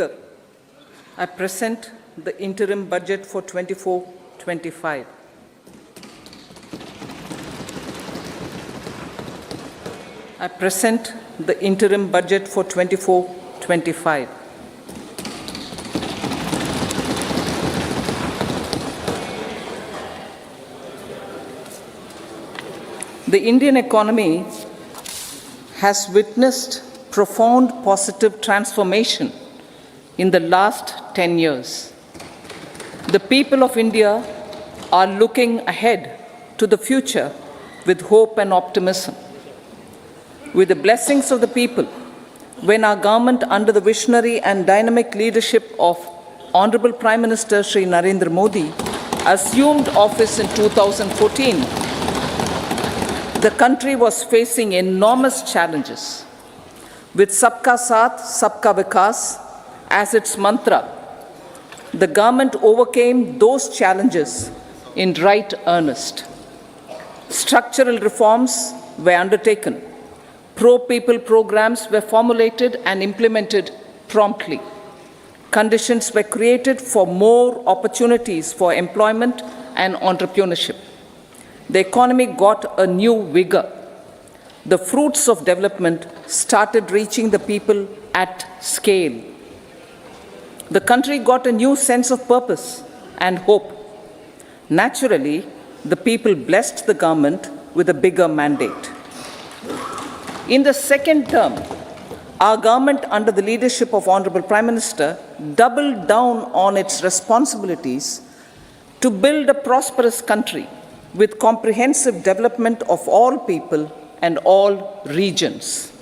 I present the interim budget for 24-25. I present the interim budget for 24-25. The Indian economy has witnessed profound positive transformation in the last 10 years. The people of India are looking ahead to the future with hope and optimism. With the blessings of the people, when our government, under the visionary and dynamic leadership of Honorable Prime Minister 𝓟𝓪𝓻𝓵𝓲 Modi, assumed office in 2014, the country was facing enormous challenges. With Sabka Saath, Sabka Vikas as its mantra, the government overcame those challenges in right earnest. Structural reforms were undertaken. Pro-people programs were formulated and implemented promptly. Conditions were created for more opportunities for employment and entrepreneurship. The economy got a new vigor. The fruits of development started reaching the people at scale. The country got a new sense of purpose and hope. Naturally, the people blessed the government with a bigger mandate. In the second term, our government, under the leadership of Honorable Prime Minister, doubled down on its responsibilities to build a prosperous country with comprehensive development of all people and all regions.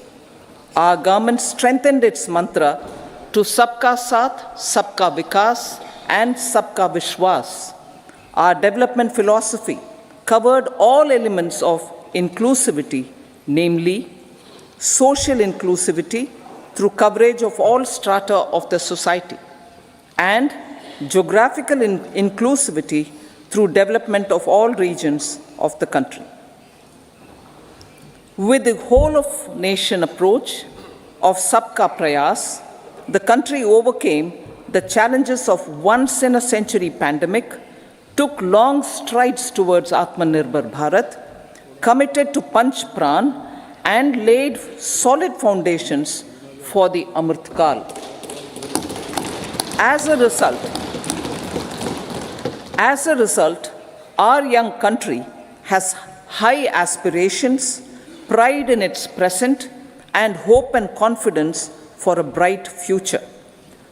Our government strengthened its mantra to Sabka Saath, Sabka Vikas, and Sabka Vishwas. Our development philosophy covered all elements of inclusivity, namely social inclusivity through coverage of all strata of the society, and geographical inclusivity through development of all regions of the country. With the whole of nation approach of Sabka Prayas, the country overcame the challenges of once-in-a-century pandemic, took long strides towards Atmanirbhar Bharat, committed to Panch Pran, and laid solid foundations for the Amrit Kal. As a result, our young country has high aspirations, pride in its present, and hope and confidence for a bright future.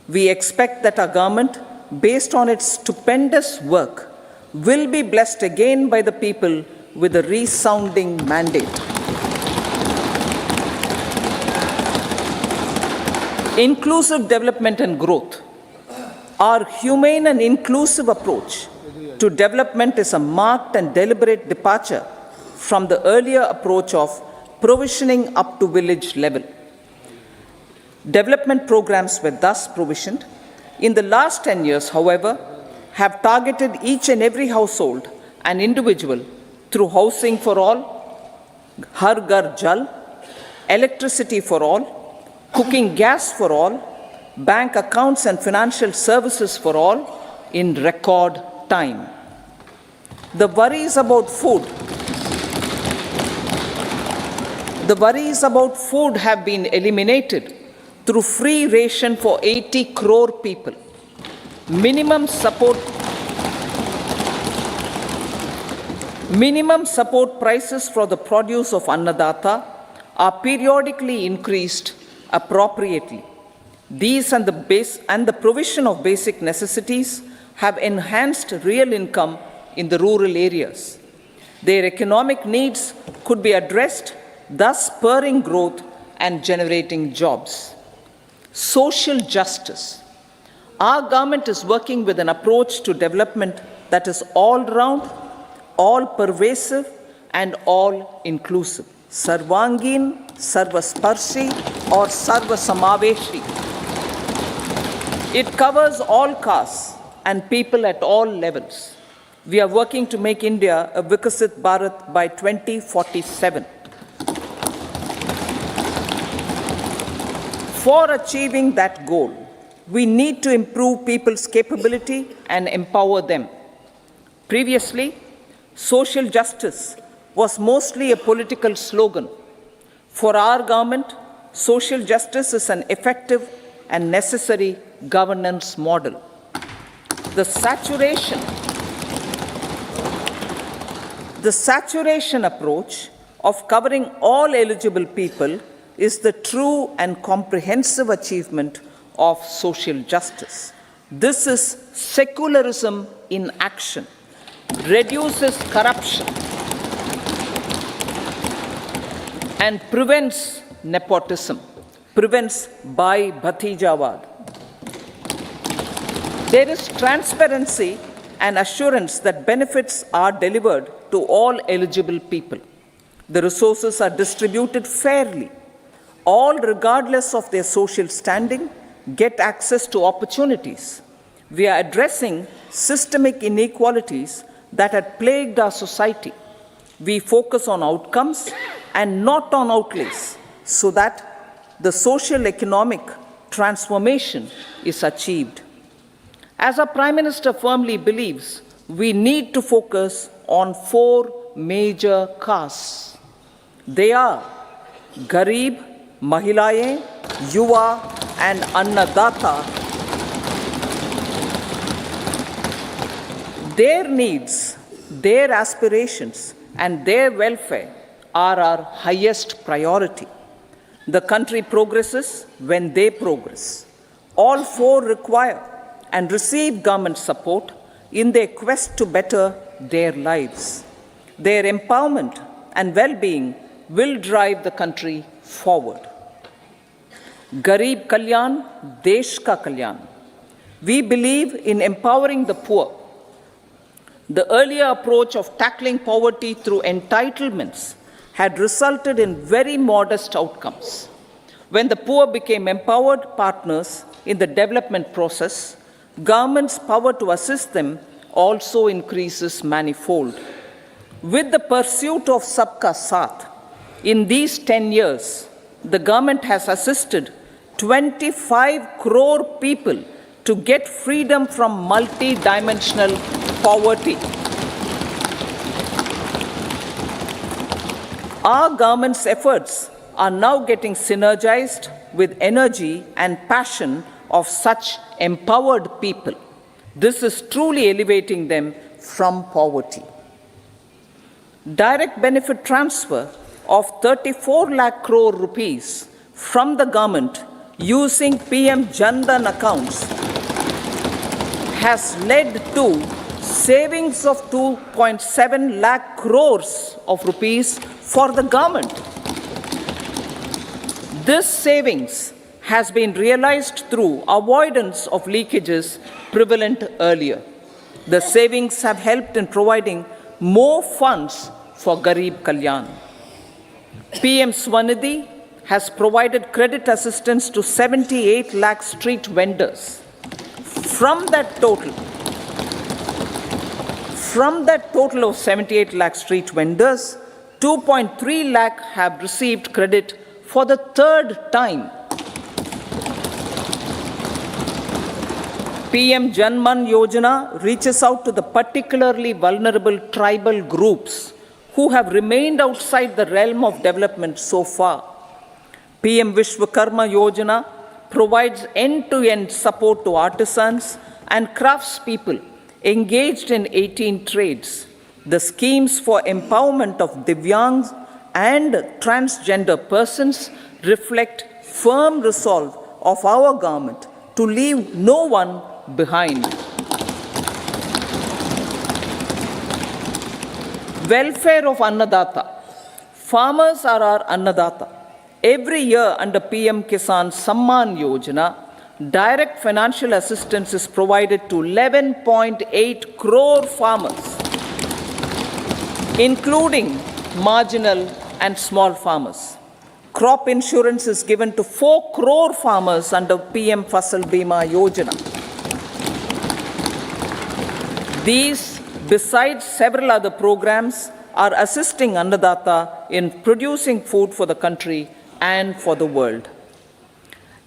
We expect that our government, based on its stupendous work, will be blessed again by the people with a resounding mandate. Inclusive development and growth. Our humane and inclusive approach to development is a marked and deliberate departure from the earlier approach of provisioning up to village level. Development programs were thus provisioned. In the last 10 years, however, have targeted each and every household and individual through housing for all, 𝓪 ghar jal, electricity for all, cooking gas for all, bank accounts and financial services for all in record time. The worries about food have been eliminated through free ration for 80 crore people. Minimum support prices for the produce of Annadata are periodically increased appropriately. These and the provision of basic necessities have enhanced real income in the rural areas. Their economic needs could be addressed, thus spurring growth and generating jobs. Social justice. Our government is working with an approach to development that is all-round, all-pervasive, and all-inclusive. 𝓟𝓮𝓀 𝓟𝓪𝓻𝓵𝓲 or 𝓟𝓪𝓻𝓵𝓵. It covers all castes and people at all levels. We are working to make India a Vikasit Bharat by 2047. For achieving that goal, We need to improve people's capability and empower them. Previously, social justice was mostly a political slogan. For our government, social justice is an effective and necessary governance model. The saturation approach of covering all eligible people is the true and comprehensive achievement of social justice. This is secularism in action, reduces corruption, and prevents nepotism, prevents by Bhatijawad. There is transparency and assurance that benefits are delivered to all eligible people. The resources are distributed fairly. All, regardless of their social standing, get access to opportunities. We are addressing systemic inequalities that had plagued our society. We focus on outcomes and not on outlays so that the social economic transformation is achieved. As our Prime Minister firmly believes, we need to focus on 4 major castes. They are Garib, Mahilayeं, Yuva, and Annadata. Their needs, their aspirations, and their welfare are our highest priority. The country progresses when they progress. All 4 require and receive government support in their quest to better their lives. Their empowerment and well-being will drive the country forward. 𝓟𝓪𝓻𝓵𝓲𝓪 𝓟𝓪𝓻𝓵𝓲𝓪 Kalyan. We believe in empowering the poor. The earlier approach of tackling poverty through entitlements had resulted in very modest outcomes. When the poor became empowered partners in the development process, government's power to assist them also increases manifold. With the pursuit of Sabka Saath, in these 10 years, the government has assisted 25 crore people to get freedom from multi-dimensional poverty. Our government's efforts are now getting synergized with energy and passion of such empowered people. This is truly elevating them from poverty. Direct benefit transfer of 34 lakh crore rupees from the government using PM Jan Dhan accounts has led to savings of 2.7 lakh crores of rupees for the government. This savings has been realized through avoidance of leakages prevalent earlier. The savings have helped in providing more funds for Garib Kalyan. PM Swanidhi has provided credit assistance to 78 lakh street vendors. From that total of 78 lakh street vendors, 2.3 lakh have received credit for the 3rd time. PM Jan Dhan Yojana reaches out to the particularly vulnerable tribal groups who have remained outside the realm of development so far. PM Vishwakarma Yojana provides end-to-end support to artisans and craftspeople engaged in 18 trades. The schemes for empowerment of Divyangs and transgender persons reflect firm resolve of our government to leave no one behind. Welfare of Annadata. Farmers are our Annadata. Every year under PM Kisan Samman Yojana, direct financial assistance is provided to 11.8 crore farmers, including marginal and small farmers. Crop insurance is given to 4 crore farmers under PM Fasal Bima Yojana. These, besides several other programs, are assisting Annadata in producing food for the country and for the world.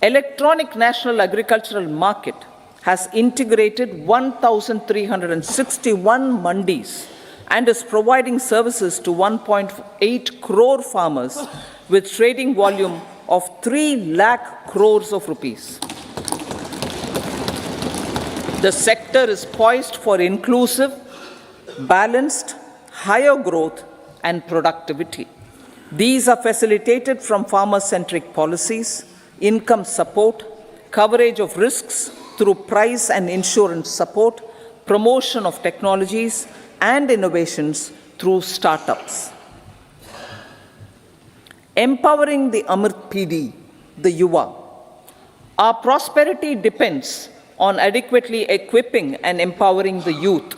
Electronic National Agricultural Market has integrated 1,361 mandis and is providing services to 1.8 crore farmers with trading volume of 3 lakh crores of rupees. The sector is poised for inclusive, balanced, higher growth and productivity. These are facilitated from farmer-centric policies, income support, coverage of risks through price and insurance support, promotion of technologies and innovations through startups. Empowering the Amrit PD, the Yuva. Our prosperity depends on adequately equipping and empowering the youth.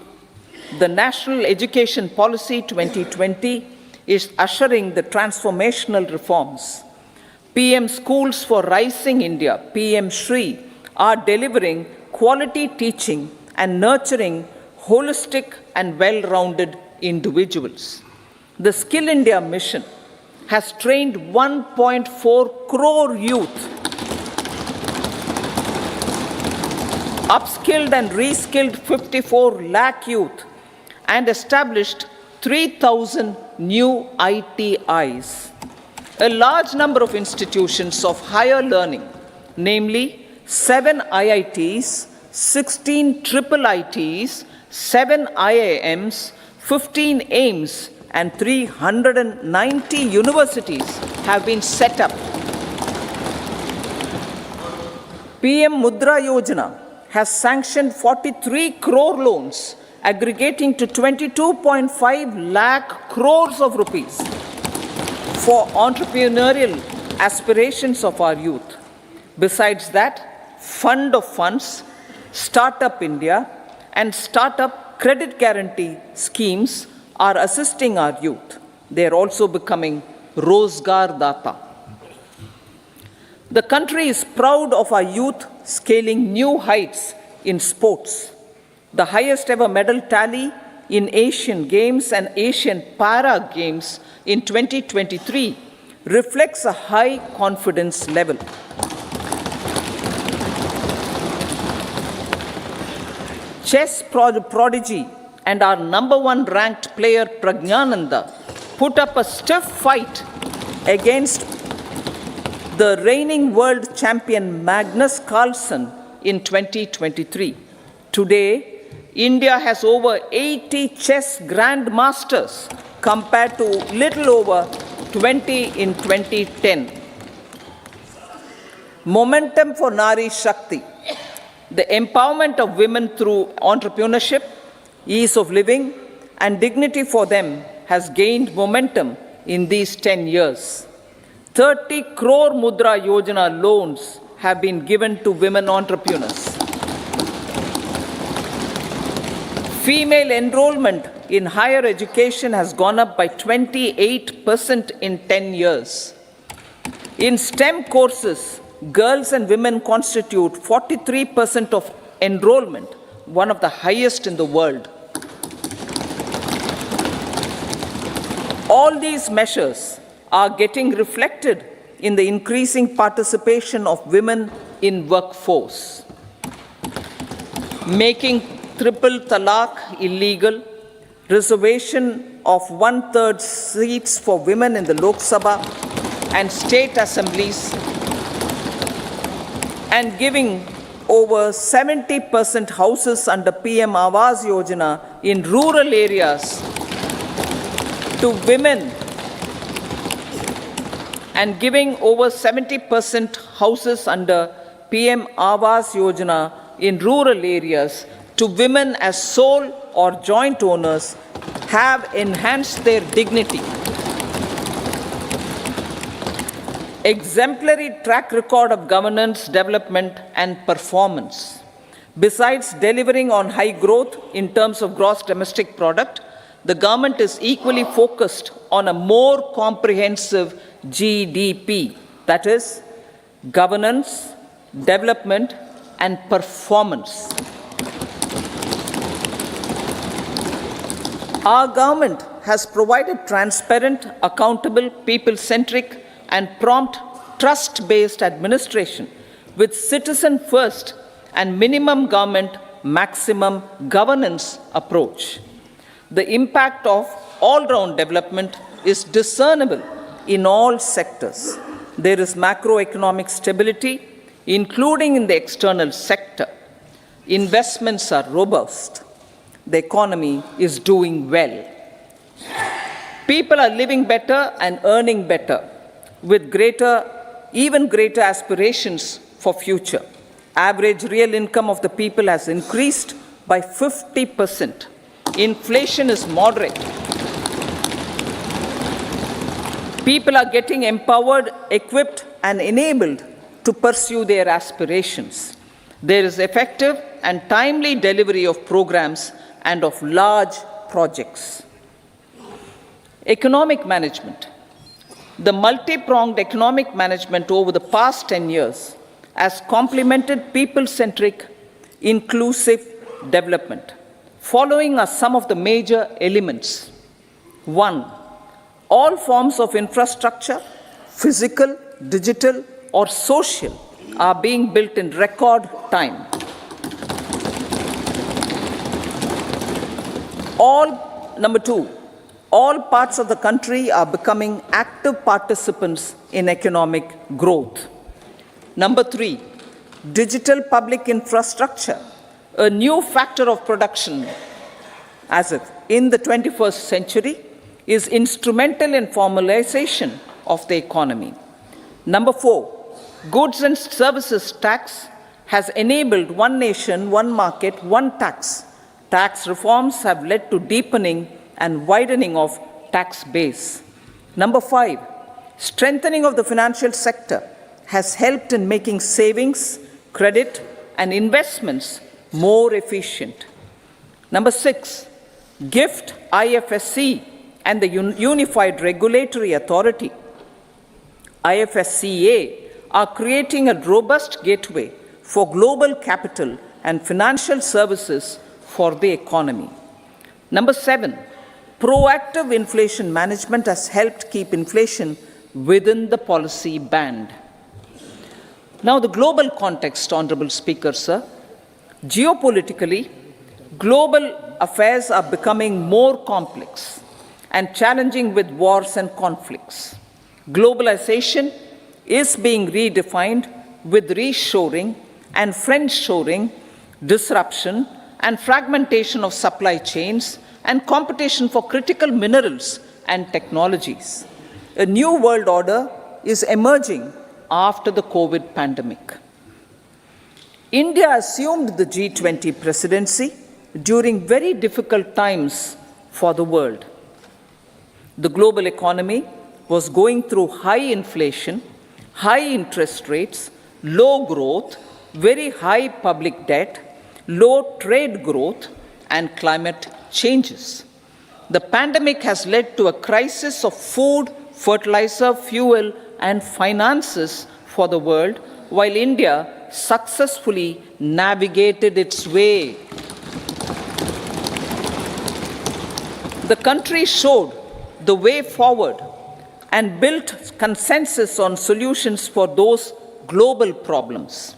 The National Education Policy 2020 is ushering the transformational reforms. PM Schools for Rising India, PM Shri, are delivering quality teaching and nurturing holistic and well-rounded individuals. The Skill India mission has trained 1.4 crore youth, upskilled and reskilled 54 lakh youth, and established 3,000 new ITIs. A large number of institutions of higher learning, namely 7 IITs, 16 triple ITs, 7 IIMs, 15 AIMS, and 390 universities have been set up. PM Mudra Yojana has sanctioned 43 crore loans aggregating to 22.5 lakh crores of rupees for entrepreneurial aspirations of our youth. Besides that, Fund of Funds, Startup India, and Startup Credit Guarantee schemes are assisting our youth. They are also becoming Rozgar Data. The country is proud of our youth scaling new heights in sports. The highest ever medal tally in Asian Games and Asian Para Games in 2023 reflects a high confidence level. Chess prodigy and our #1 ranked player Pragyananda put up a stiff fight against the reigning world champion Magnus Carlsen in 2023. Today, India has over 80 chess grandmasters compared to little over 20 in 2010. Momentum for Nari Shakti. The empowerment of women through entrepreneurship, ease of living, and dignity for them has gained momentum in these 10 years. 30 crore Mudra Yojana loans have been given to women entrepreneurs. Female enrollment in higher education has gone up by 28% in 10 years. In STEM courses, girls and women constitute 43% of enrollment, one of the highest in the world. All these measures are getting reflected in the increasing participation of women in workforce. Making triple talaq illegal, reservation of 1/3 seats for women in the Lok Sabha and state assemblies, and giving over 70% houses under PM Awas Yojana in rural areas to women, and giving over 70% houses under PM Awas Yojana in rural areas to women as sole or joint owners have enhanced their dignity. Exemplary track record of governance, development, and performance. Besides delivering on high growth in terms of gross domestic product, the government is equally focused on a more comprehensive GDP, that is, governance, development, and performance. Our government has provided transparent, accountable, people-centric, and prompt, trust-based administration with citizen first and minimum government, maximum governance approach. The impact of all-round development is discernible in all sectors. There is macroeconomic stability, including in the external sector. Investments are robust. The economy is doing well. People are living better and earning better, with even greater aspirations for future. Average real income of the people has increased by 50%. Inflation is moderate. People are getting empowered, equipped, and enabled to pursue their aspirations. There is effective and timely delivery of programs and of large projects. Economic management. The multi-pronged economic management over the past 10 years has complemented people-centric, inclusive development. Following are some of the major elements. 1. All forms of infrastructure, physical, digital, or social, are being built in record time. Number 2, all parts of the country are becoming active participants in economic growth. Number 3, digital public infrastructure, a new factor of production as if in the 21st century, is instrumental in formalization of the economy. Number 4, goods and services tax has enabled one nation, one market, one tax. Tax reforms have led to deepening and widening of tax base. Number 5, strengthening of the financial sector has helped in making savings, credit, and investments more efficient. Number 6, GIFT IFSC and the Unified Regulatory Authority, IFSCA, are creating a robust gateway for global capital and financial services for the economy. Number 7, proactive inflation management has helped keep inflation within the policy band. Now, the global context, Honorable Speaker, sir. Geopolitically, global affairs are becoming more complex and challenging with wars and conflicts. Globalization is being redefined with reshoring and friendshoring, disruption and fragmentation of supply chains, and competition for critical minerals and technologies. A new world order is emerging after the COVID pandemic. India assumed the G20 presidency during very difficult times for the world. The global economy was going through high inflation, high interest rates, low growth, very high public debt, low trade growth, and climate changes. The pandemic has led to a crisis of food, fertilizer, fuel, and finances for the world, while India successfully navigated its way. The country showed the way forward and built consensus on solutions for those global problems.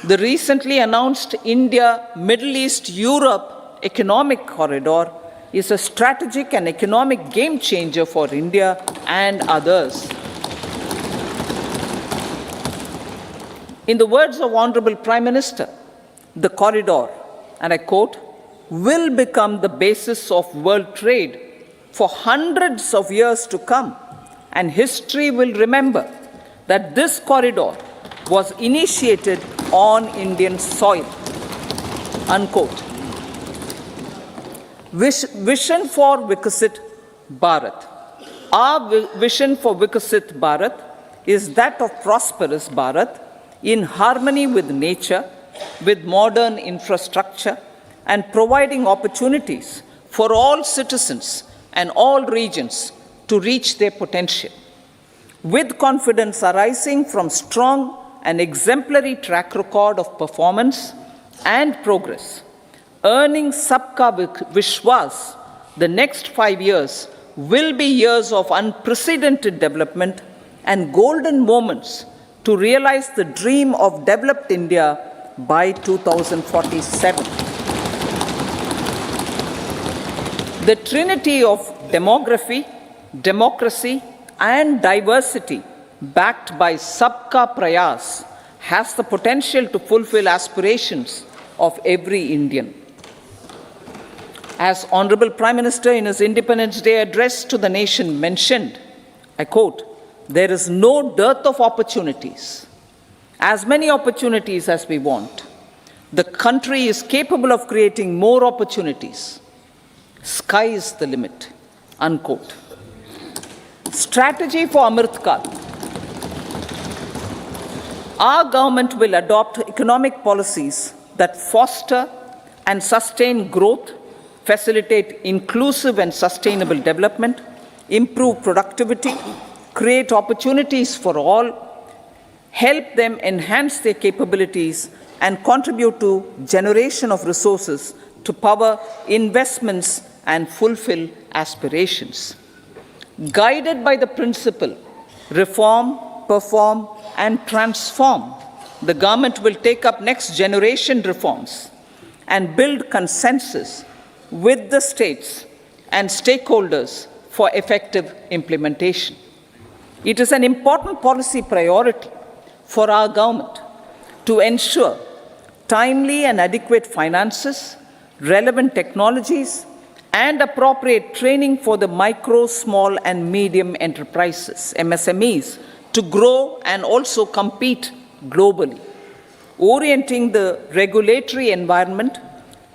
The recently announced India-Middle East-Europe economic corridor is a strategic and economic game changer for India and others. In the words of Honorable Prime Minister, the corridor, and I quote, will become the basis of world trade for hundreds of years to come, and history will remember that this corridor was initiated on Indian soil, unquote. Vision for Vikasit Bharat. Our vision for Vikasit Bharat is that of prosperous Bharat in harmony with nature, with modern infrastructure, and providing opportunities for all citizens and all regions to reach their potential. With confidence arising from strong and exemplary track record of performance and progress, earning Sabka Vishwas, the next 5 years will be years of unprecedented development and golden moments to realize the dream of developed India by 2047. The trinity of demography, democracy, and diversity, backed by Sabka Prayas, has the potential to fulfill aspirations of every Indian. As Honorable Prime Minister in his Independence Day address to the nation mentioned, I quote, "There is no dearth of opportunities, as many opportunities as we want. The country is capable of creating more opportunities. Sky is the limit," unquote. Strategy for Amrit Kaal. Our government will adopt economic policies that foster and sustain growth, facilitate inclusive and sustainable development, improve productivity, create opportunities for all, help them enhance their capabilities, and contribute to generation of resources to power investments and fulfill aspirations. Guided by the principle, reform, perform, and transform, the government will take up next generation reforms and build consensus with the states and stakeholders for effective implementation. It is an important policy priority for our government to ensure timely and adequate finances, relevant technologies, and appropriate training for the micro, small, and medium enterprises, MSMEs, to grow and also compete globally. Orienting the regulatory environment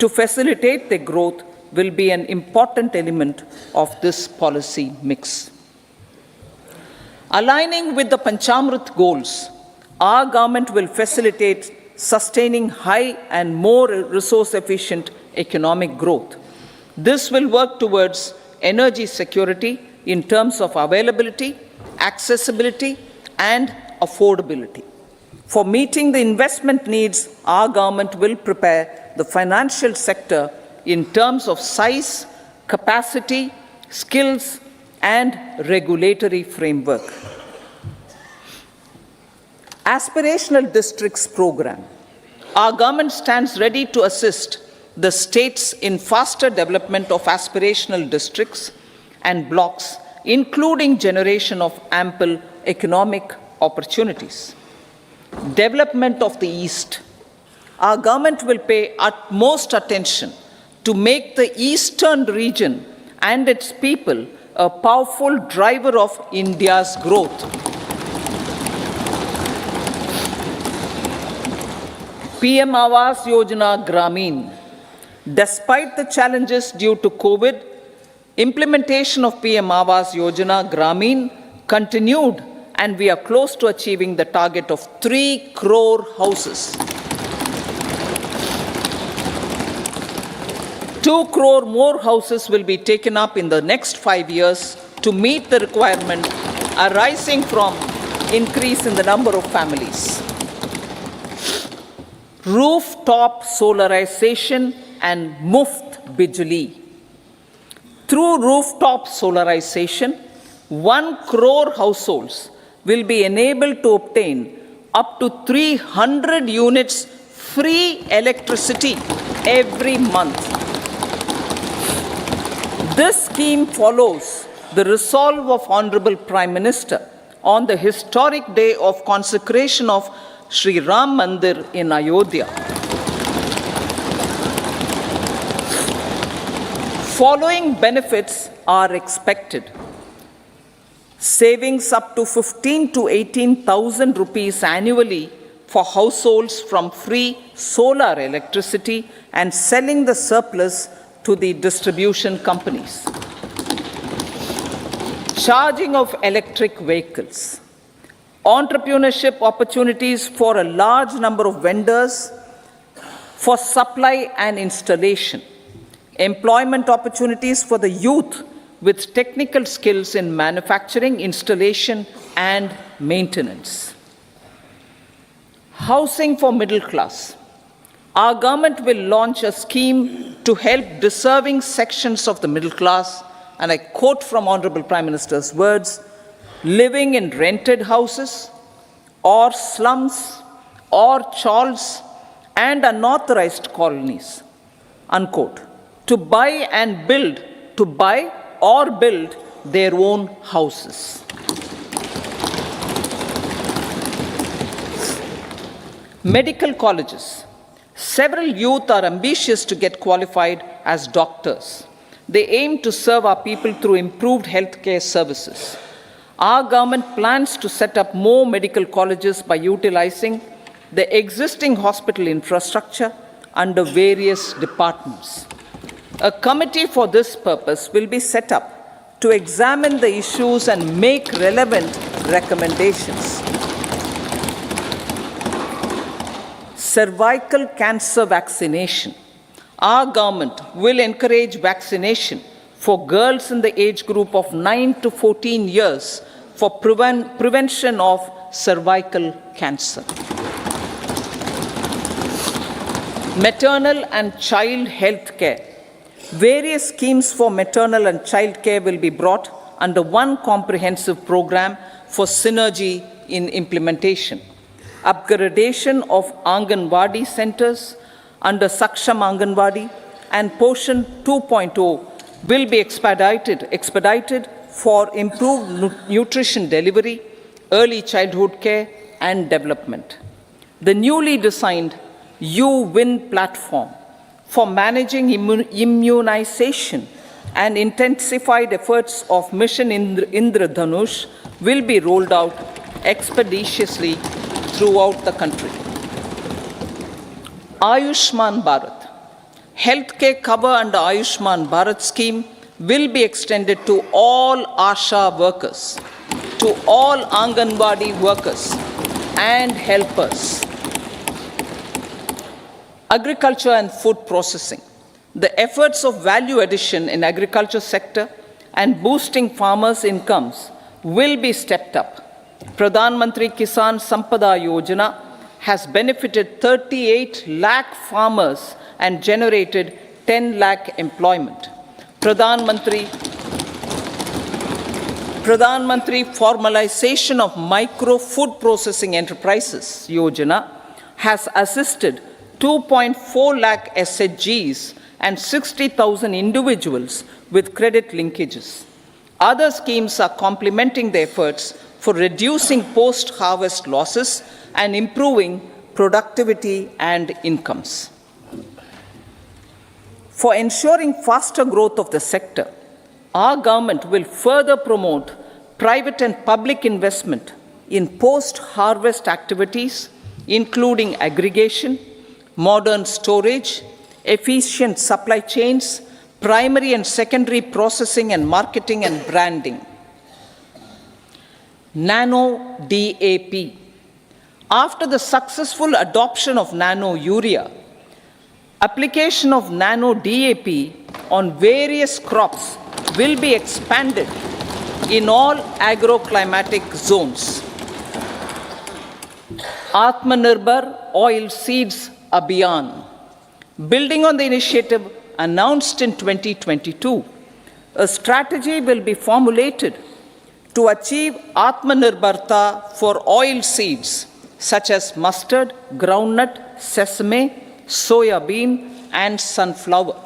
to facilitate their growth will be an important element of this policy mix. Aligning with the Panchamrit goals, our government will facilitate sustaining high and more resource-efficient economic growth. This will work towards energy security in terms of availability, accessibility, and affordability. For meeting the investment needs, our government will prepare the financial sector in terms of size, capacity, skills, and regulatory framework. Aspirational Districts Program. Our government stands ready to assist the states in faster development of aspirational districts and blocks, including generation of ample economic opportunities. Development of the East. Our government will pay utmost attention to make the eastern region and its people a powerful driver of India's growth. PM Awas Yojana Gramin. Despite the challenges due to COVID, implementation of PM Awas Yojana Gramin continued, and we are close to achieving the target of 3 crore houses. 2 crore more houses will be taken up in the next 5 years to meet the requirement arising from increase in the number of families. Rooftop solarization and Muft Bijli. Through rooftop solarization, 1 crore households will be enabled to obtain up to 300 units free electricity every month. This scheme follows the resolve of Honorable Prime Minister on the historic day of consecration of Sri Ram Mandir in Ayodhya. Following benefits are expected. Savings up to 15 to 18,000 rupees annually for households from free solar electricity and selling the surplus to the distribution companies. Charging of electric vehicles. Entrepreneurship opportunities for a large number of vendors for supply and installation. Employment opportunities for the youth with technical skills in manufacturing, installation, and maintenance. Housing for middle class. Our government will launch a scheme to help deserving sections of the middle class, and I quote from Honorable Prime Minister's words, living in rented houses, or slums or chawls and unauthorized colonies, unquote, to buy or build their own houses. Medical colleges. Several youth are ambitious to get qualified as doctors. They aim to serve our people through improved healthcare services. Our government plans to set up more medical colleges by utilizing the existing hospital infrastructure under various departments. A committee for this purpose will be set up to examine the issues and make relevant recommendations. Cervical cancer vaccination. Our government will encourage vaccination for girls in the age group of 9 to 14 years for prevention of cervical cancer. Maternal and child health care. Various schemes for maternal and child care will be brought under one comprehensive program for synergy in implementation. Upgradation of Anganwadi centers under 𝓟𝓮𝓵 and Poshan 2.0 will be expedited for improved nutrition delivery, early childhood care and development. The newly designed UWIN platform for managing immunization and intensified efforts of Mission 𝓟𝓪𝓻𝓵𝓲 will be rolled out expeditiously throughout the country. Ayushman Bharat. Healthcare cover under Ayushman Bharat scheme will be extended to all ASHA workers, to all Anganwadi workers and helpers. Agriculture and food processing. The efforts of value addition in agriculture sector and boosting farmers' incomes will be stepped up. Pradhan Mantri Kisan Sampada Yojana has benefited 38 lakh farmers and generated 10 lakh employment. Pradhan Mantri Formalization of Micro Food Processing Enterprises Yojana has assisted 2.4 lakh SHGs and 60,000 individuals with credit linkages. Other schemes are complementing the efforts for reducing post-harvest losses and improving productivity and incomes. For ensuring faster growth of the sector, our government will further promote private and public investment in post-harvest activities, including aggregation, modern storage, efficient supply chains, primary and secondary processing and marketing and branding. Nano DAP. After the successful adoption of nano urea, application of nano DAP on various crops will be expanded in all agroclimatic zones. Atmanirbhar Oilseeds Abhiyan. Building on the initiative announced in 2022, a strategy will be formulated to achieve Atmanirbharta for oil seeds such as mustard, groundnut, sesame, soya bean, and sunflower.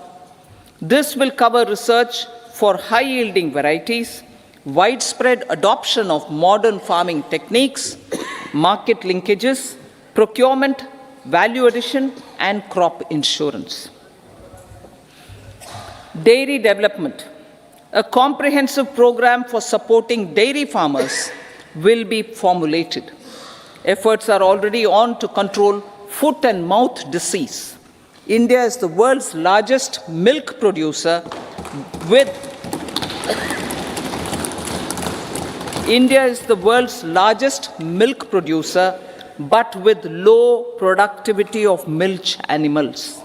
This will cover research for high-yielding varieties, widespread adoption of modern farming techniques, market linkages, procurement, value addition, and crop insurance. Dairy development. A comprehensive program for supporting dairy farmers will be formulated. Efforts are already on to control foot and mouth disease. India is the world's largest milk producer with but with low productivity of milch animals.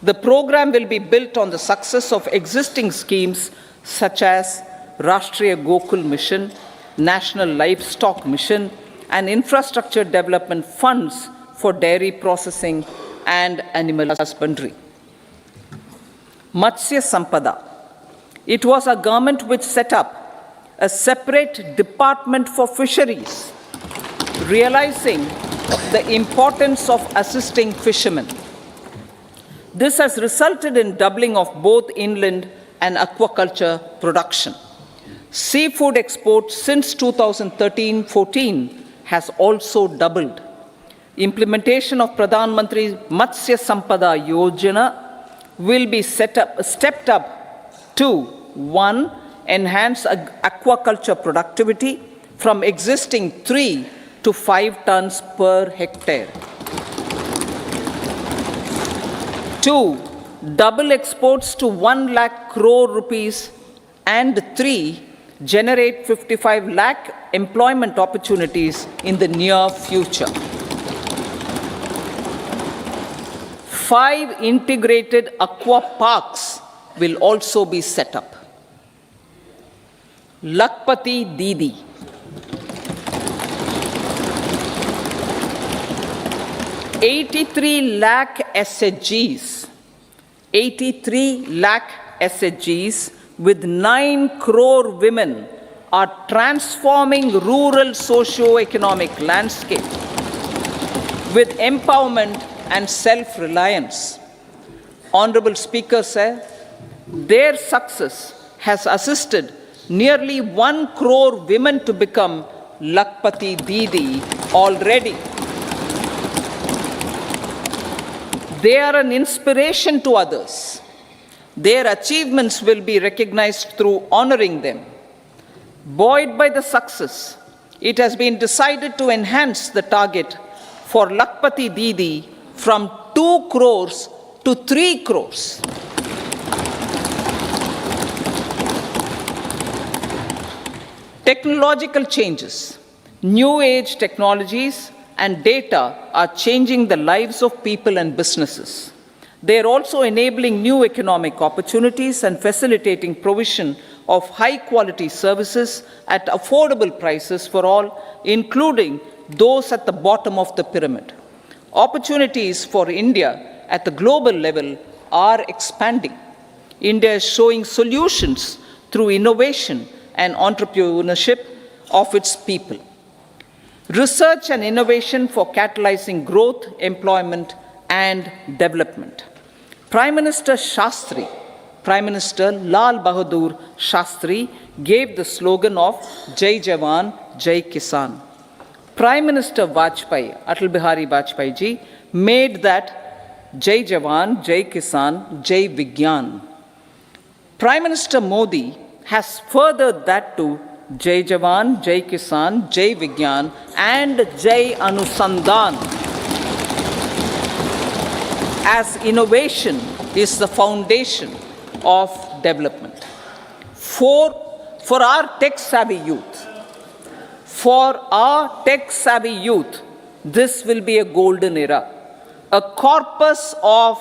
The program will be built on the success of existing schemes such as Rashtriya Gokul Mission, National Livestock Mission, and infrastructure development funds for dairy processing and animal husbandry. Matsya Sampada. It was our government which set up a separate department for fisheries realizing the importance of assisting fishermen. This has resulted in doubling of both inland and aquaculture production. Seafood exports since 2013-14 has also doubled. Implementation of Pradhan Mantri Matsya Sampada Yojana will be stepped up to 1. Enhance aquaculture productivity from existing 3 to 5 tons per hectare. 2. Double exports to 1 lakh crore rupees, and 3. Generate 55 lakh employment opportunities in the near future. 5 integrated aqua parks will also be set up. Lakhpati Didi. 83 lakh SHGs. 83 lakh SHGs with 9 crore women are transforming rural socio-economic landscape with empowerment and self-reliance. Honorable Speaker, sir, their success has assisted nearly 1 crore women to become Lakhpati Didi already. They are an inspiration to others. Their achievements will be recognized through honoring them. Buoyed by the success, it has been decided to enhance the target for Lakhpati Didi from 2 crores to 3 crores. Technological changes, new age technologies and data are changing the lives of people and businesses. They are also enabling new economic opportunities and facilitating provision of high-quality services at affordable prices for all, including those at the bottom of the pyramid. Opportunities for India at the global level are expanding. India is showing solutions through innovation and entrepreneurship of its people. Research and innovation for catalyzing growth, employment, and development. Prime Minister Lal Bahadur Shastri gave the slogan of Jai Jawan, Jai Kisan. Prime Minister Atal Bihari Vajpayee ji, made that Jai Jawan, Jai Kisan, Jai Vigyan. Prime Minister Modi has furthered that to Jai Jawan, Jai Kisan, Jai Vigyan, and Jai Anusandhan, as innovation is the foundation of development. For our tech-savvy youth, this will be a golden era. A corpus of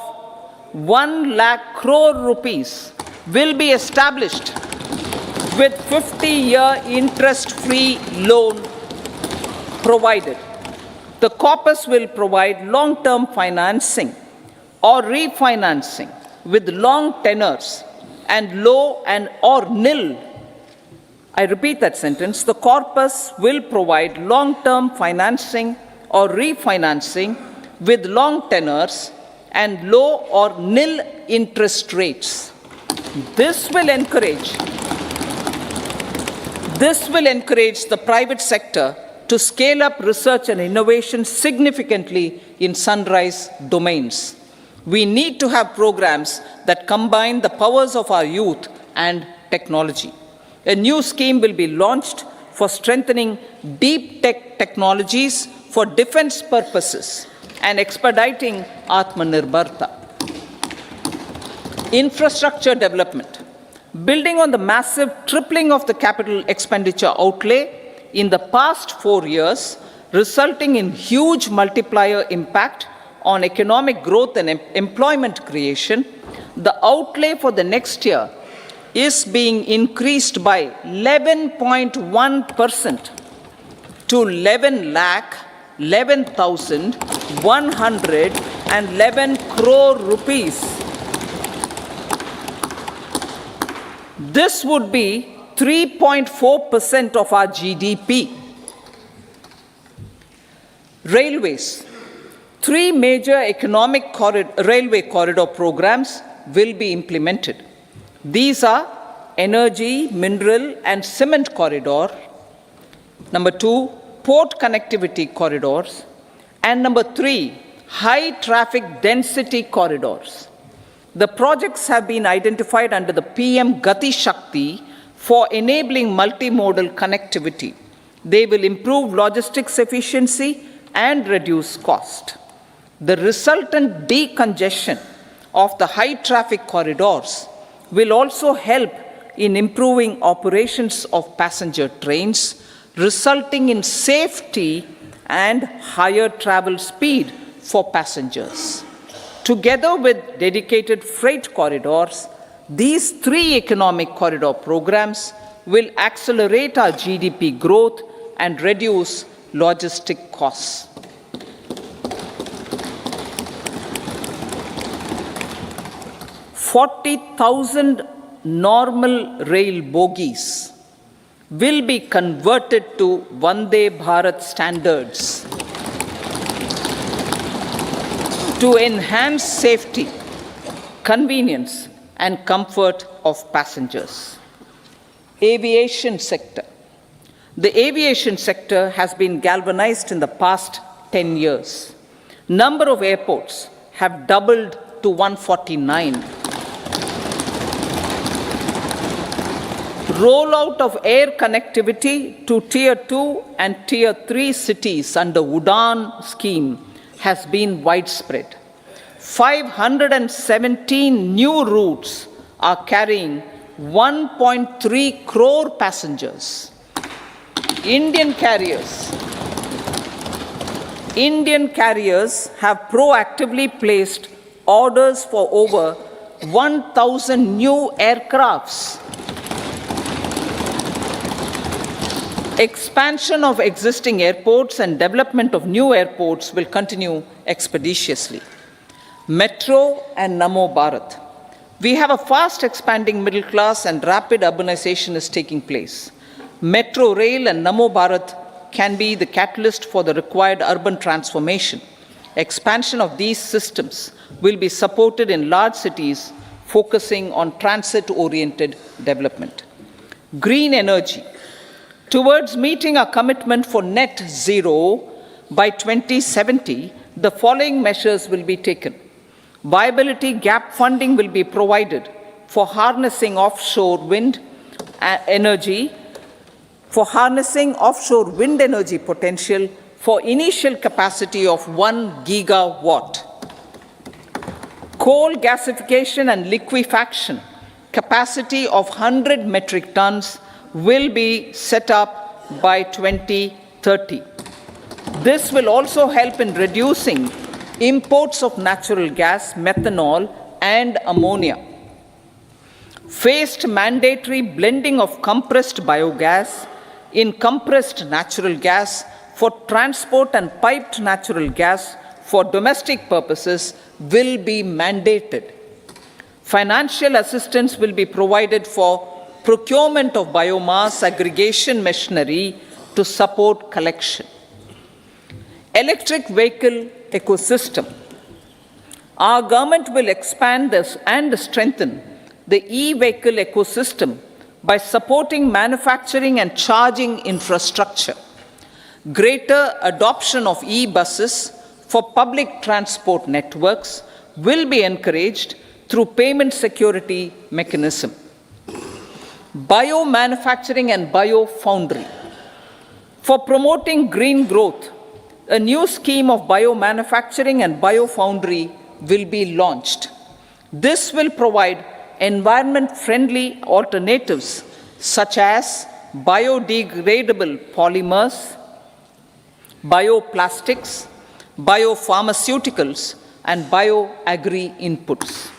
1 lakh crore rupees will be established with 50-year interest-free loan provided. The corpus will provide long-term financing or refinancing with long tenors and low and or nil. I repeat that sentence. The corpus will provide long-term financing or refinancing with long tenors and low or nil interest rates. This will encourage the private sector to scale up research and innovation significantly in sunrise domains. We need to have programs that combine the powers of our youth and technology. A new scheme will be launched for strengthening deep tech technologies for defense purposes and expediting Atmanirbharta. Infrastructure development. Building on the massive tripling of the capital expenditure outlay in the past 4 years, resulting in huge multiplier impact on economic growth and employment creation, the outlay for the next year is being increased by 11.1% to 11,11,111 crore rupees. This would be 3.4% of our GDP. Railways. 3 major railway corridor programs will be implemented. These are Energy, Mineral and Cement Corridor. Number 2, Port Connectivity Corridors. And number 3, High Traffic Density Corridors. The projects have been identified under the PM Gati Shakti for enabling multimodal connectivity. They will improve logistics efficiency and reduce cost. The resultant decongestion of the high traffic corridors will also help in improving operations of passenger trains, resulting in safety and higher travel speed for passengers. Together with dedicated freight corridors, these 3 economic corridor programs will accelerate our GDP growth and reduce logistic costs. 40,000 normal rail bogies will be converted to Vande Bharat standards to enhance safety, convenience, and comfort of passengers. Aviation sector. The aviation sector has been galvanized in the past 10 years. Number of airports have doubled to 149. Rollout of air connectivity to Tier 2 and Tier 3 cities under UDAN scheme has been widespread. 517 new routes are carrying 1.3 crore passengers. Indian carriers have proactively placed orders for over 1,000 new aircrafts. Expansion of existing airports and development of new airports will continue expeditiously. Metro and Namo Bharat. We have a fast expanding middle class and rapid urbanization is taking place. Metro Rail and Namo Bharat can be the catalyst for the required urban transformation. Expansion of these systems will be supported in large cities, focusing on transit-oriented development. Green energy. Towards meeting our commitment for net zero by 2070, the following measures will be taken. Viability gap funding will be provided for harnessing offshore wind energy potential for initial capacity of 1 gigawatt. Coal gasification and liquefaction capacity of 100 metric tons will be set up by 2030. This will also help in reducing imports of natural gas, methanol, and ammonia. Phased mandatory blending of compressed biogas in compressed natural gas for transport and piped natural gas for domestic purposes will be mandated. Financial assistance will be provided for procurement of biomass aggregation machinery to support collection. Electric vehicle ecosystem. Our government will expand this and strengthen the e-vehicle ecosystem by supporting manufacturing and charging infrastructure. Greater adoption of e-buses for public transport networks will be encouraged through payment security mechanism. Biomanufacturing and biofoundry. For promoting green growth, a new scheme of biomanufacturing and biofoundry will be launched. This will provide environment-friendly alternatives such as biodegradable polymers, bioplastics, biopharmaceuticals, and bioagri inputs.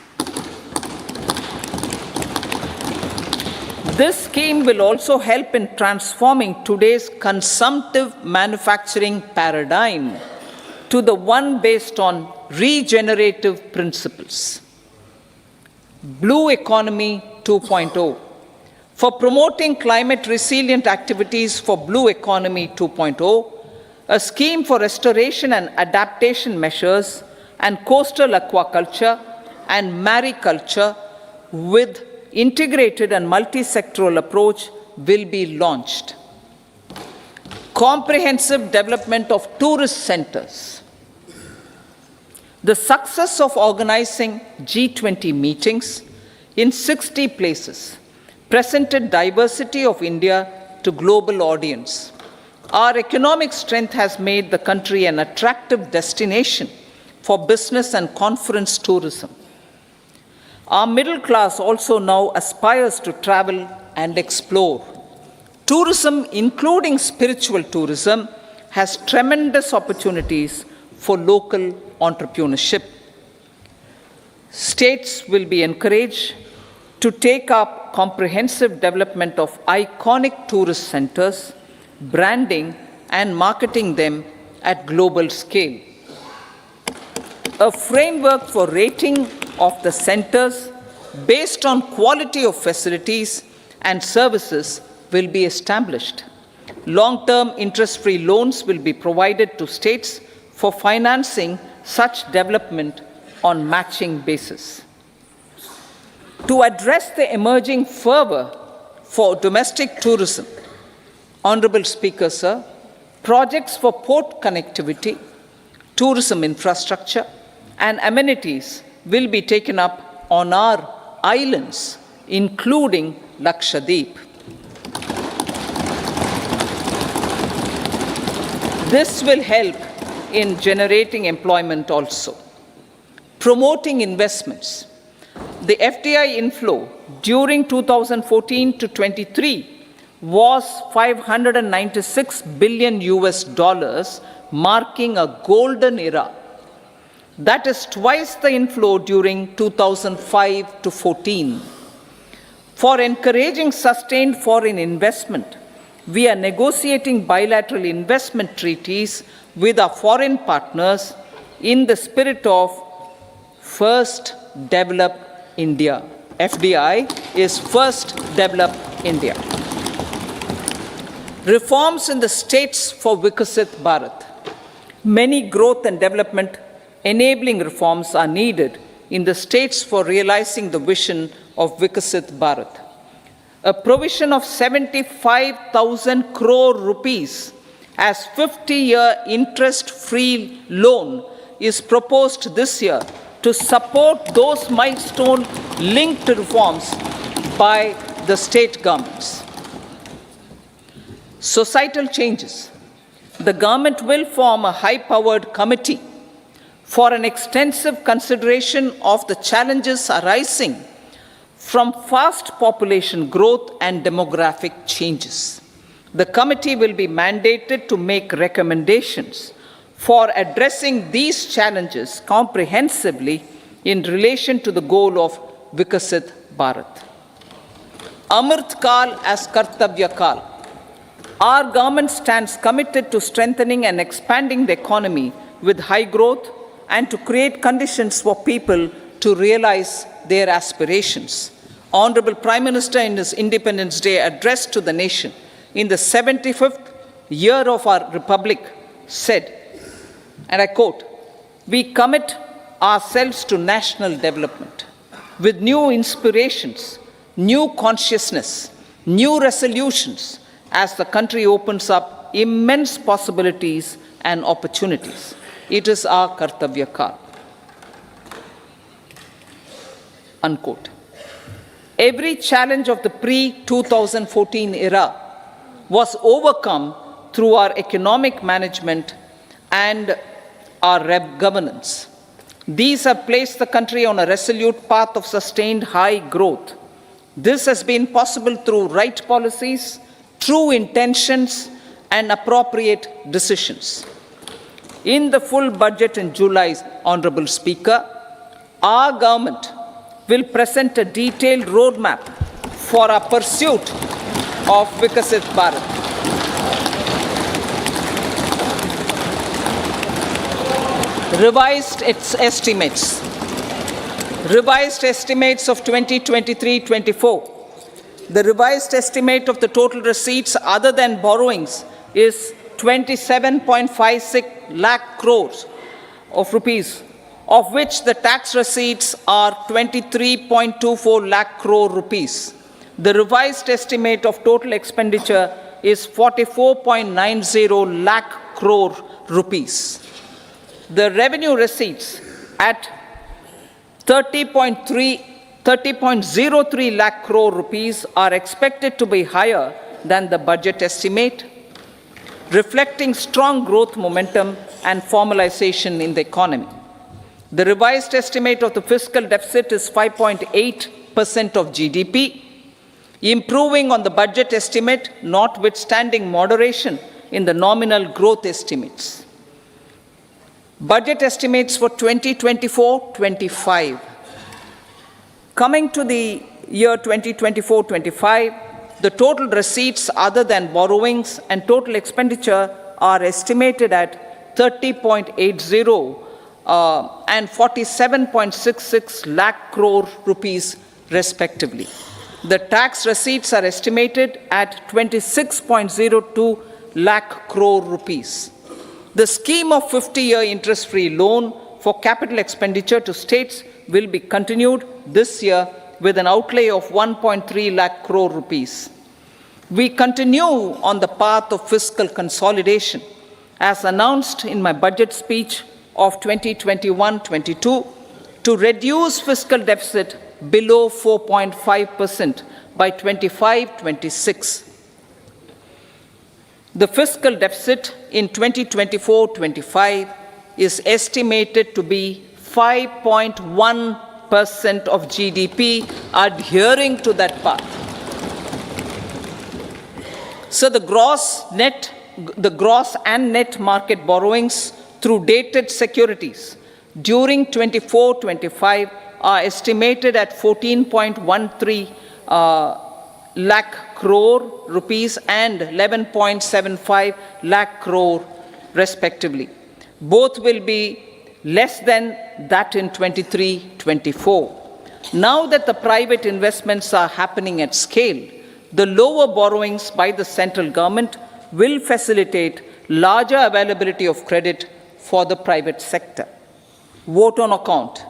This scheme will also help in transforming today's consumptive manufacturing paradigm to the one based on regenerative principles. Blue Economy 2.0. For promoting climate resilient activities for Blue Economy 2.0, a scheme for restoration and adaptation measures and coastal aquaculture and mariculture with integrated and multi-sectoral approach will be launched. Comprehensive development of tourist centers. The success of organizing G20 meetings in 60 places presented diversity of India to global audience. Our economic strength has made the country an attractive destination for business and conference tourism. Our middle class also now aspires to travel and explore. Tourism, including spiritual tourism, has tremendous opportunities for local entrepreneurship. States will be encouraged to take up comprehensive development of iconic tourist centers, branding and marketing them at global scale. A framework for rating of the centers based on quality of facilities and services will be established. Long-term interest-free loans will be provided to states for financing such development on matching basis. To address the emerging fervor for domestic tourism, Honorable Speaker, sir, projects for port connectivity, tourism infrastructure, and amenities will be taken up on our islands, including Lakshadweep. This will help in generating employment also. Promoting investments. The FDI inflow during 2014 to 23 was $596 billion, marking a golden era. That is twice the inflow during 2005 to 14. For encouraging sustained foreign investment, we are negotiating bilateral investment treaties with our foreign partners in the spirit of First Develop India. FDI is First Develop India. Reforms in the states for Vikasit Bharat. Many growth and development enabling reforms are needed in the states for realizing the vision of Vikasit Bharat. A provision of 75,000 crore rupees as 50-year interest-free loan is proposed this year to support those milestone-linked reforms by the state governments. Societal changes. The government will form a high-powered committee for an extensive consideration of the challenges arising from fast population growth and demographic changes. The committee will be mandated to make recommendations for addressing these challenges comprehensively in relation to the goal of Vikasit Bharat. Amrit Kal as Kartavya Kal. Our government stands committed to strengthening and expanding the economy with high growth and to create conditions for people to realize their aspirations. Honorable Prime Minister, in his Independence Day address to the nation in the 75th year of our Republic, said, and I quote, "We commit ourselves to national development with new inspirations, new consciousness, new resolutions as the country opens up immense possibilities and opportunities. It is our Kartavya Kal." Unquote. Every challenge of the pre-2014 era was overcome through our economic management and our governance. These have placed the country on a resolute path of sustained high growth. This has been possible through right policies, true intentions, and appropriate decisions. In the full budget in July, Honorable Speaker, our government will present a detailed roadmap for our pursuit of Vikasit Bharat. Revised estimates of 2023-24. The revised estimate of the total receipts other than borrowings is 27.56 lakh crores of rupees, of which the tax receipts are 23.24 lakh crore rupees. The revised estimate of total expenditure is 44.90 lakh crore rupees. The revenue receipts at 30.03 lakh crore rupees are expected to be higher than the budget estimate, reflecting strong growth momentum and formalization in the economy. The revised estimate of the fiscal deficit is 5.8% of GDP, improving on the budget estimate, notwithstanding moderation in the nominal growth estimates. Budget estimates for 2024-25. Coming to the year 2024-25, the total receipts other than borrowings and total expenditure are estimated at 30.80 and 47.66 lakh crore rupees respectively. The tax receipts are estimated at 26.02 lakh crore rupees. The scheme of 50-year interest-free loan for capital expenditure to states will be continued this year with an outlay of 1.3 lakh crore rupees. We continue on the path of fiscal consolidation, as announced in my budget speech of 2021-22, to reduce fiscal deficit below 4.5% by 25-26. The fiscal deficit in 2024-25 is estimated to be 5.1% of GDP, adhering to that path. So the gross and net market borrowings through dated securities during 24-25 are estimated at 14.13 lakh crore rupees and 11.75 lakh crore respectively. Both will be less than that in 23-24. Now that the private investments are happening at scale, the lower borrowings by the central government will facilitate larger availability of credit for the private sector. Vote on account.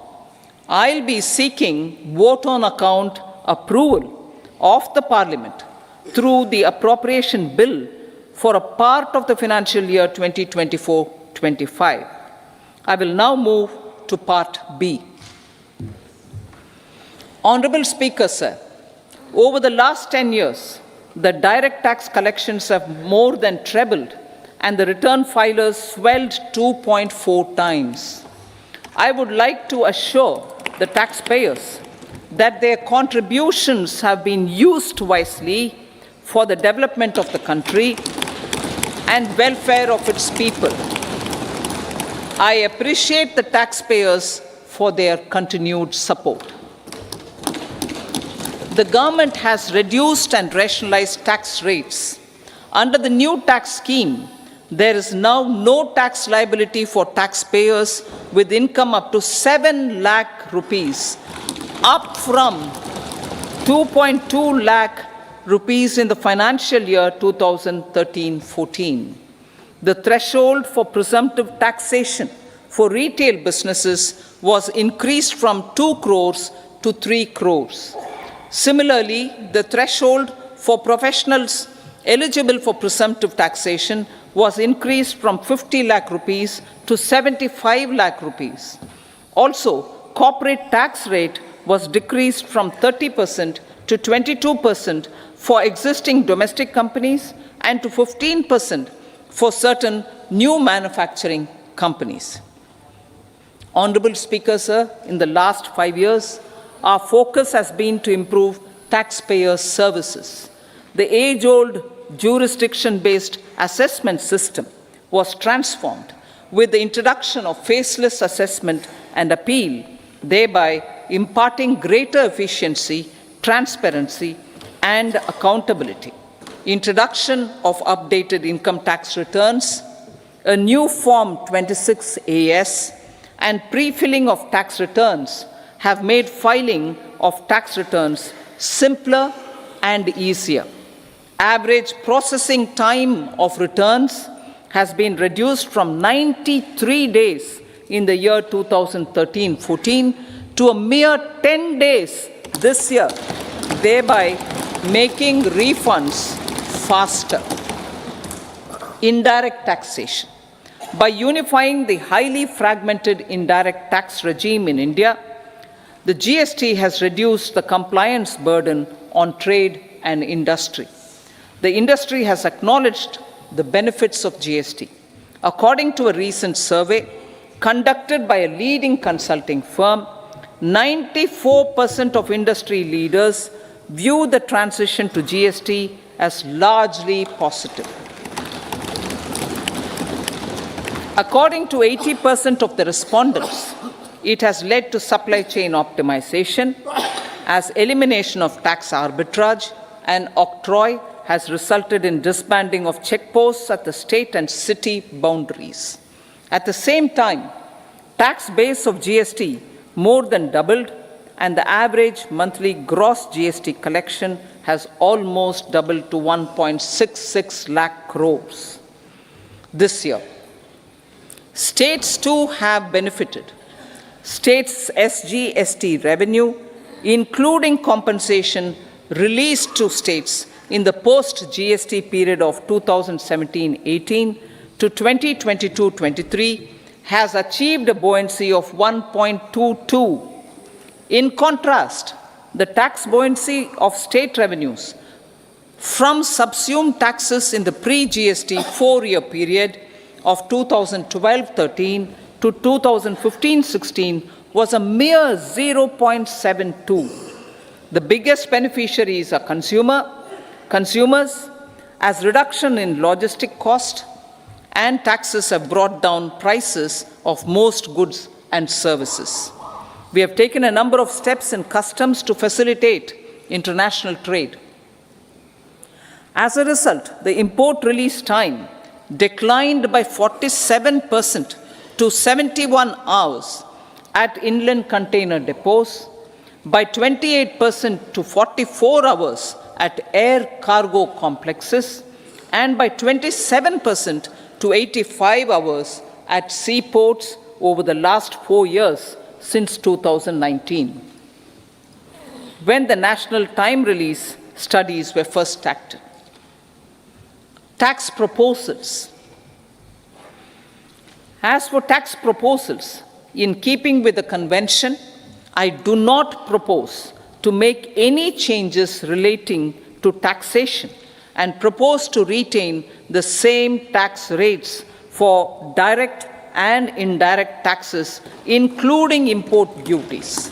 I'll be seeking vote on account approval of the Parliament through the appropriation bill for a part of the financial year 2024-25. I will now move to Part B. Honorable Speaker, sir, over the last 10 years, the direct tax collections have more than trebled and the return filers swelled 2.4 times. I would like to assure the taxpayers that their contributions have been used wisely for the development of the country and welfare of its people. I appreciate the taxpayers for their continued support. The government has reduced and rationalized tax rates. Under the new tax scheme, there is now no tax liability for taxpayers with income up to 7 lakh rupees, up from 2.2 lakh rupees in the financial year 2013-14. The threshold for presumptive taxation for retail businesses was increased from 2 crores to 3 crores. Similarly, the threshold for professionals eligible for presumptive taxation was increased from 50 lakh rupees to 75 lakh rupees. Also, corporate tax rate was decreased from 30% to 22% for existing domestic companies and to 15% for certain new manufacturing companies. Honorable Speaker, sir, in the last 5 years, our focus has been to improve taxpayer services. The age-old jurisdiction-based assessment system was transformed with the introduction of faceless assessment and appeal, thereby imparting greater efficiency, transparency, and accountability. Introduction of updated income tax returns, a new Form 26AS, and pre-filling of tax returns have made filing of tax returns simpler and easier. Average processing time of returns has been reduced from 93 days in the year 2013-14 to a mere 10 days this year, thereby making refunds faster. Indirect taxation. By unifying the highly fragmented indirect tax regime in India, the GST has reduced the compliance burden on trade and industry. The industry has acknowledged the benefits of GST. According to a recent survey conducted by a leading consulting firm, 94% of industry leaders view the transition to GST as largely positive. According to 80% of the respondents, it has led to supply chain optimization, as elimination of tax arbitrage and octroi has resulted in disbanding of checkposts at the state and city boundaries. At the same time, tax base of GST more than doubled, and the average monthly gross GST collection has almost doubled to 1.66 lakh crores this year. States too have benefited. States' SGST revenue, including compensation released to states in the post-GST period of 2017-18 to 2022-23, has achieved a buoyancy of 1.22. In contrast, the tax buoyancy of state revenues from subsumed taxes in the pre-GST four-year period of 2012-13 to 2015-16 was a mere 0.72. The biggest beneficiaries are consumers, as reduction in logistic cost and taxes have brought down prices of most goods and services. We have taken a number of steps in customs to facilitate international trade. As a result, the import release time declined by 47% to 71 hours at inland container depots, by 28% to 44 hours at air cargo complexes, and by 27% to 85 hours at seaports over the last 4 years since 2019, when the national time release studies were first acted. Tax proposals. As for tax proposals, in keeping with the convention, I do not propose to make any changes relating to taxation and propose to retain the same tax rates for direct and indirect taxes, including import duties.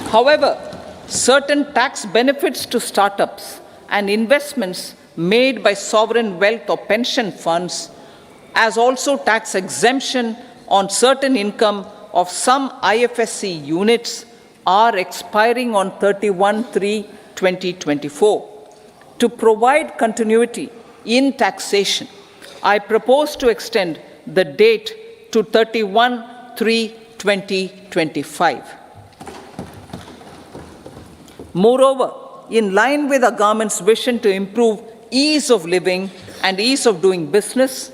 However, certain tax benefits to startups and investments made by sovereign wealth or pension funds, as also tax exemption on certain income of some IFSC units, are expiring on 31/3/2024. To provide continuity in taxation, I propose to extend the date to 31/3/2025. Moreover, in line with the government's vision to improve ease of living and ease of doing business,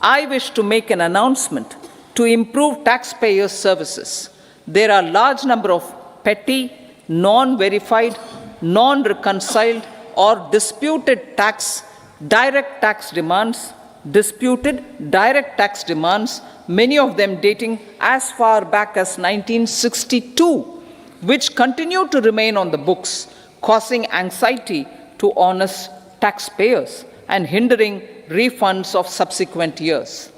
I wish to make an announcement to improve taxpayers' services. There are a large number of petty, non-verified, non-reconciled, or disputed direct tax demands, many of them dating as far back as 1962, which continue to remain on the books, causing anxiety to honest taxpayers and hindering refunds of subsequent years.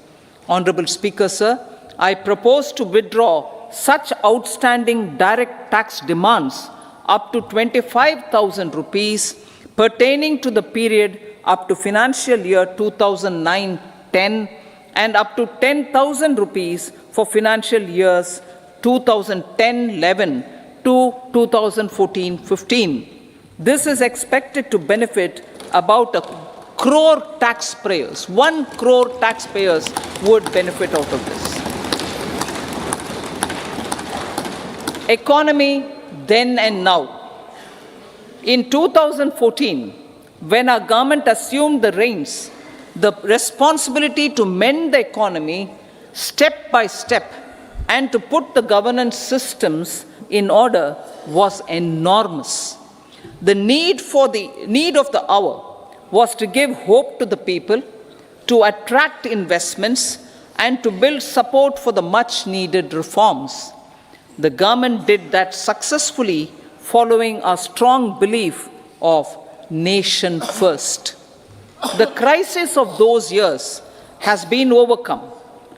Honorable Speaker, sir, I propose to withdraw such outstanding direct tax demands up to 25,000 rupees pertaining to the period up to financial year 2009-10 and up to 10,000 rupees for financial years 2010-11 to 2014-15. This is expected to benefit about 1 crore taxpayers. 1 crore taxpayers would benefit out of this. Economy then and now. In 2014, when our government assumed the reins, the responsibility to mend the economy step by step and to put the governance systems in order was enormous. The need of the hour was to give hope to the people, to attract investments, and to build support for the much-needed reforms. The government did that successfully, following a strong belief of nation first. The crisis of those years has been overcome,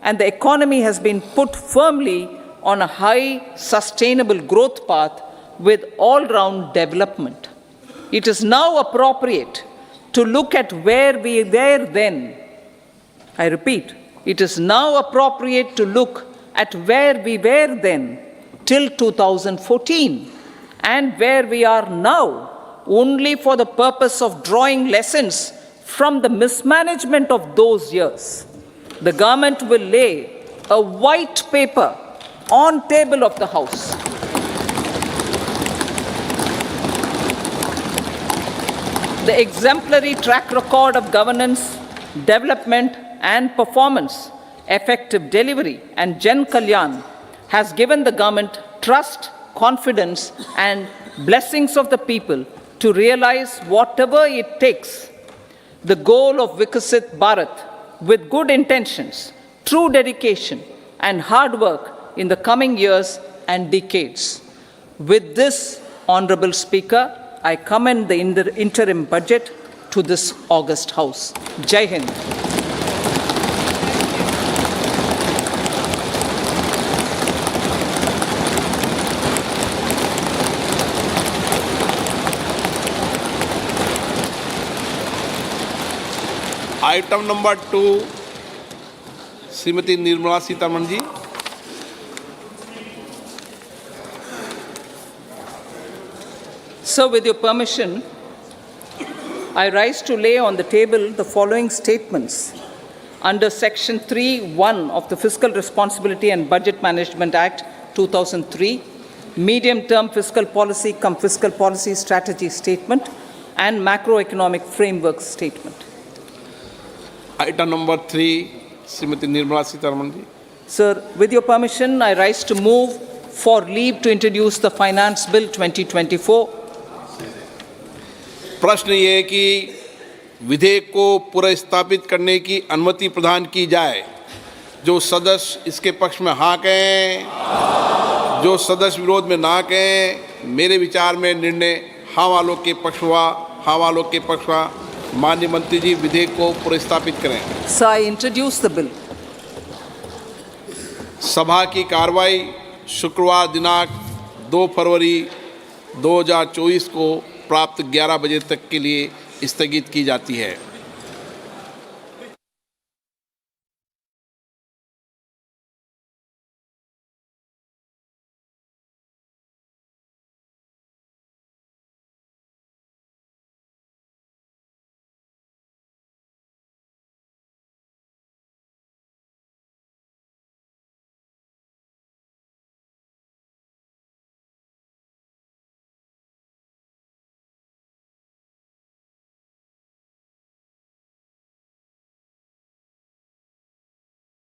and the economy has been put firmly on a high, sustainable growth path with all-round development. It is now appropriate to look at where we were then. I repeat, it is now appropriate to look at where we were then till 2014 and where we are now, only for the purpose of drawing lessons from the mismanagement of those years. The government will lay a white paper on table of the House. The exemplary track record of governance, development, and performance, effective delivery, and Jan Kalyan has given the government trust, confidence, and blessings of the people to realize whatever it takes. The goal of Viksit Bharat, with good intentions, true dedication, and hard work in the coming years and decades. With this, Honorable Speaker, I commend the interim budget to this august House. Jai Hind. Item number 2 Shrimati Nirmala Sitharaman ji. So, with your permission, I rise to lay on the table the following statements under Section 3(1) of the Fiscal Responsibility and Budget Management Act 2003, Medium-Term Fiscal Policy cum Fiscal Policy Strategy Statement and Macroeconomic Framework Statement. Item number 3, Srimati Nirmala Sitharaman ji. Sir, with your permission, I rise to move for leave to introduce the Finance Bill 2024. प्रश्न ये है कि विधेयक को पुनर्स्थापित करने की अनुमति प्रदान की जाए। जो सदस्य इसके पक्ष में हाँ कहें, जो सदस्य विरोध में ना कहें। मेरे विचार में निर्णय हाँ वालों के पक्ष हुआ, हाँ वालों के पक्ष हुआ। माननीय मंत्री जी विधेयक को पुनर्स्थापित करें। So I introduce the bill. सभा की कार्रवाई शुक्रवार दिनांक 2 फरवरी 2024 को प्राप्त 11 बजे तक के लिए स्थगित की जाती है।